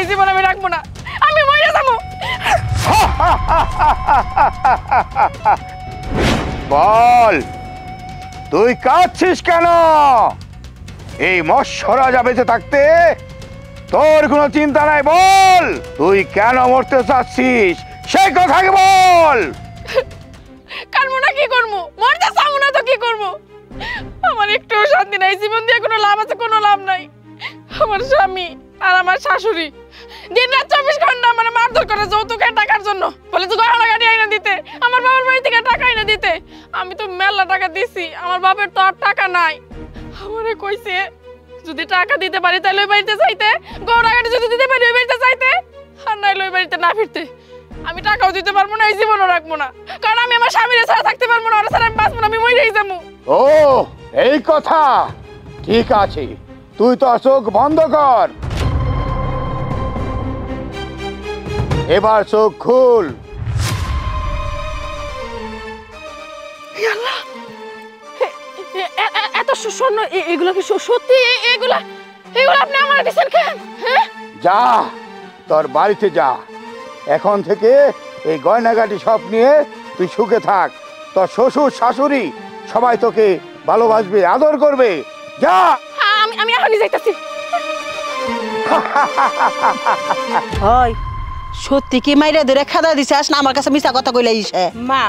এই জীবন আমি রাখবো না, আমি মরে যাবো। বল তুই কাঁদছিস কেন? এই মৎস্য রাজা বেঁচে থাকতে তোর কোনো চিন্তা নাই। বল তুই কেন মরতে চাচ্ছিস, সেই কথাকে বল। কারবো না কি করবো, মরতে চাবো না তো কি করবো? আমার একটু শান্তি নাই, জীবন দিয়ে কোনো লাভ আছে? কোনো লাভ নাই। আমার স্বামী আর আমার শাশুড়ি দিন রাত 24 ঘন্টা মানে মারধর করে যৌতুকের টাকার জন্য। বলে তো গয়না গাড়ি আইনা দিতে, আমার বাবার বাড়ি থেকে টাকা আইনা দিতে। আমি তো মেলা টাকা দিছি, আমার বাপের তো আর টাকা নাই। আমারে কইছে যদি টাকা দিতে পারি তাহলে ওই বাড়িতে যাইতে, গয়না গাড়ি যদি দিতে পারি ওই বাড়িতে যাইতে, আর নাইলে ওই বাড়িতে না ফিরতে। আমি টাকাও দিতে পারবো না, এই জীবনও রাখবো না, কারণ আমি আমার স্বামীর ছাড়া থাকতে পারবো না, ওরা ছাড়া আমি বাঁচবো না, আমি মরেই যাবো। ও এই কথা, ঠিক আছে, তুই তো চোখ বন্ধ কর। এবার চোখ খুল। এত স্বর্ণ এগুলো কি সত্যি? এগুলো আপনি আমার দিচ্ছেন কেন? হ্যাঁ, যা তোর বাড়িতে যা। এখন থেকে এই গয়নাগাটি সব নিয়ে তুই সুখে থাক। তোর শ্বশুর শাশুড়ি সবাই তোকে ভালোবাসবে, আদর করবে। যা। আমি এখনই যাইতাছি। হয় সত্যি কি মাইরা ধরে খাদা দিছাস না আমার কাছে মিছা কথা কইলাইস? মা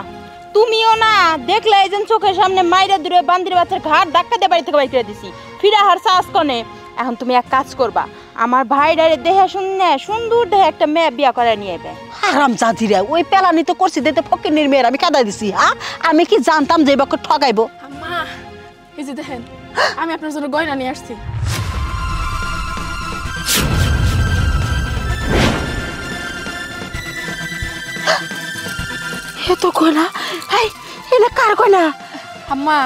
তুমিও না দেখলে এই যে চোখের সামনে মাইরা দূরে বান্দির বাচ্চার ঘাট ধাক্কা দিয়ে বাড়ি থেকে বাইর করে দিছি, ফিরা হার সাহস কনে। এখন তুমি এক কাজ করবা, আমার ভাইডারে দেহে শুননে সুন্দর দেহে একটা মেয়ে বিয়া করে নিয়ে আইবে। হারাম জাতিরা, ওই পেলানি তো করছি দিতে ফকিনের মেয়ের আমি কাদা দিছি। হ্যাঁ, আমি কি জানতাম যে বাক্য ঠকাইবো? আম্মা এই যে দেখেন, আমি আপনার জন্য গয়না নিয়ে আসছি। এ তো গয়না, এই এনে কার গয়না? আম্মা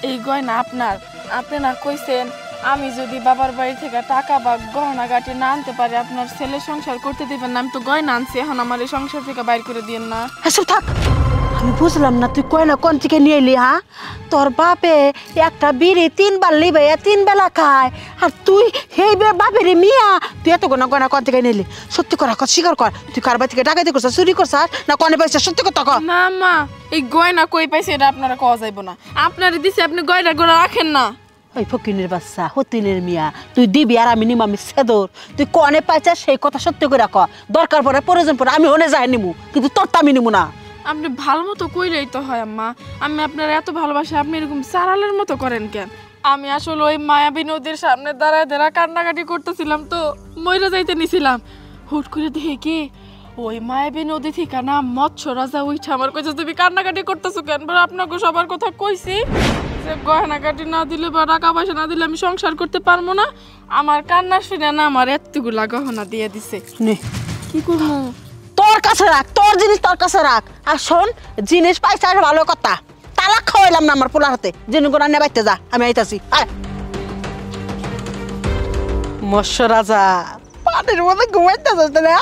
এই গয়না আপনার। আপনি না কইছেন আমি যদি বাবার বাড়ি থেকে টাকা বা গহনা গাটি না আনতে পারি আপনার ছেলে সংসার করতে দিবেন না। আমি তো গয়না আনছি, এখন আমার এই সংসার থেকে বাইর করে দিয়েন না। এসব থাক, আমি বুঝলাম না তুই গয়না কোন থেকে নিয়ে এলি? হ্যাঁ, তোর বাপে একটা বিড়ি 3 বার লিবে 3 বেলা খায়, আর তুই সেই বাপের মিয়া তুই এত গয়না গয়না কোন থেকে নিলি? সত্যি করে স্বীকার কর, তুই কার বাড়ি থেকে ডাকাতি করছিস, চুরি করছিস না কোনে পাইছিস? সত্যি কথা কর। না মা, এই গয়না কই পাইছে এটা আপনারা কওয়া যাইব না। আপনারে দিছি, আপনি গয়না গোনা রাখেন না। ওই ফকিনের বাচ্চা হতিনের মিয়া, তুই দিবি আর আমি নিম, আমি সেদর। তুই কনে পাইছিস সেই কথা সত্যি করে ক, দরকার পড়ে প্রয়োজন পড়ে আমি হনে যাই নিমু, কিন্তু তোরটা আমি নিমু না। আপনি ভালো মতো কইলেই তো হয় আম্মা। আমি আপনার এত ভালোবাসি, আপনি এরকম চারালের মতো করেন কেন? আমি আসলে ওই মায়াবী নদীর সামনে দাঁড়ায় দাঁড়া কান্নাকাটি করতেছিলাম, তো মইরা যাইতে নিছিলাম। হুট করে দেখে কি ওই মায়াবী নদী থেকে না মৎস্য রাজা উঠে আমার কইছে তুমি কান্নাকাটি করতেছো কেন? বলে আপনাকে সবার কথা কইছি যে গয়নাকাটি না দিলে বা টাকা পয়সা না দিলে আমি সংসার করতে পারবো না। আমার কান্না শুনে না আমার এতগুলা গহনা দিয়ে দিছে। নে কি করবো? তোর কাছে রাখ, তোর জিনিস তোর কাছে রাখ। আর শোন, জিনিস পাইছে আর ভালো কথা, তালাক খাওয়াইলাম না আমার পোলার হাতে। জিনিসগুলো নে বাইতে যা, আমি আইতাছি। মৎস্য রাজা পানির মধ্যে ঘুমাইতেছিস না?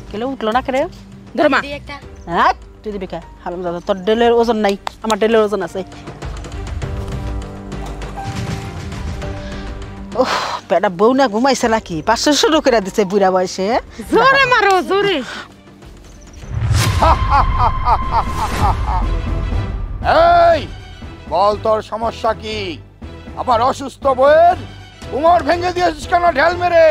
কেলে উঠলো না কেরে? ধর্মা হ্যাঁ তুই দিবি কে? হারাম দাদা, তোর ডেলের ওজন নাই, আমার ডেলের ওজন আছে। ওহ, বেটা বউ না ঘুমাইছে নাকি? 500 শুরু করে দিছে বুড়া বয়সে। জোরে মারো জোরে। এই বল তোর সমস্যা কি? আমার অসুস্থ বউয়ের উমর ভেঙে দিয়েছিস কেন ঢেল মেরে?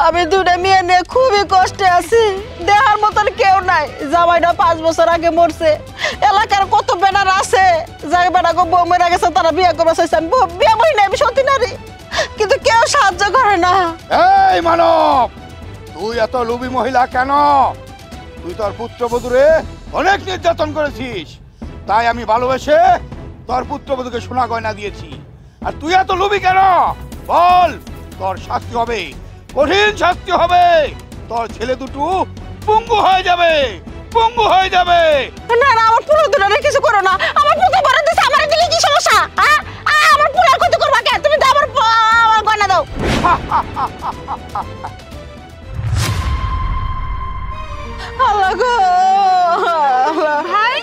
আমি দুটা মেয়ে নিয়ে খুবই কষ্টে আছি, দেহার মতন কেউ নাই। জামাইটা 5 বছর আগে মরছে। এলাকার কত বেটার আছে যাই বেটা গো বউ মেরা গেছে, তারা বিয়ে করবা চাইছে। আমি বিয়ে করি না, আমি সতী নারী, কিন্তু কেউ সাহায্য করে না। এই মানব, তুই এত লোভী মহিলা কেন? তুই তোর পুত্রবধূরে অনেক নির্যাতন করেছিস, তাই আমি ভালোবেসে তোর পুত্রবধূকে সোনা গয়না দিয়েছি। আর তুই এত লোভী কেন? বল, তোর শাস্তি হবে, কঠিন শাস্তি হবে। তোর ছেলে দুটো পঙ্গু হয়ে যাবে, পঙ্গু হয়ে যাবে। না না, আমার পুরো দুটো কিছু করো না। আমার পুত্র বড় দিছে, আমার দিলে কি সমস্যা? হ্যাঁ, আমার পুরো কত করবা কে? তুমি দাও, আমার গয়না দাও। আল্লাহ গো, ভাই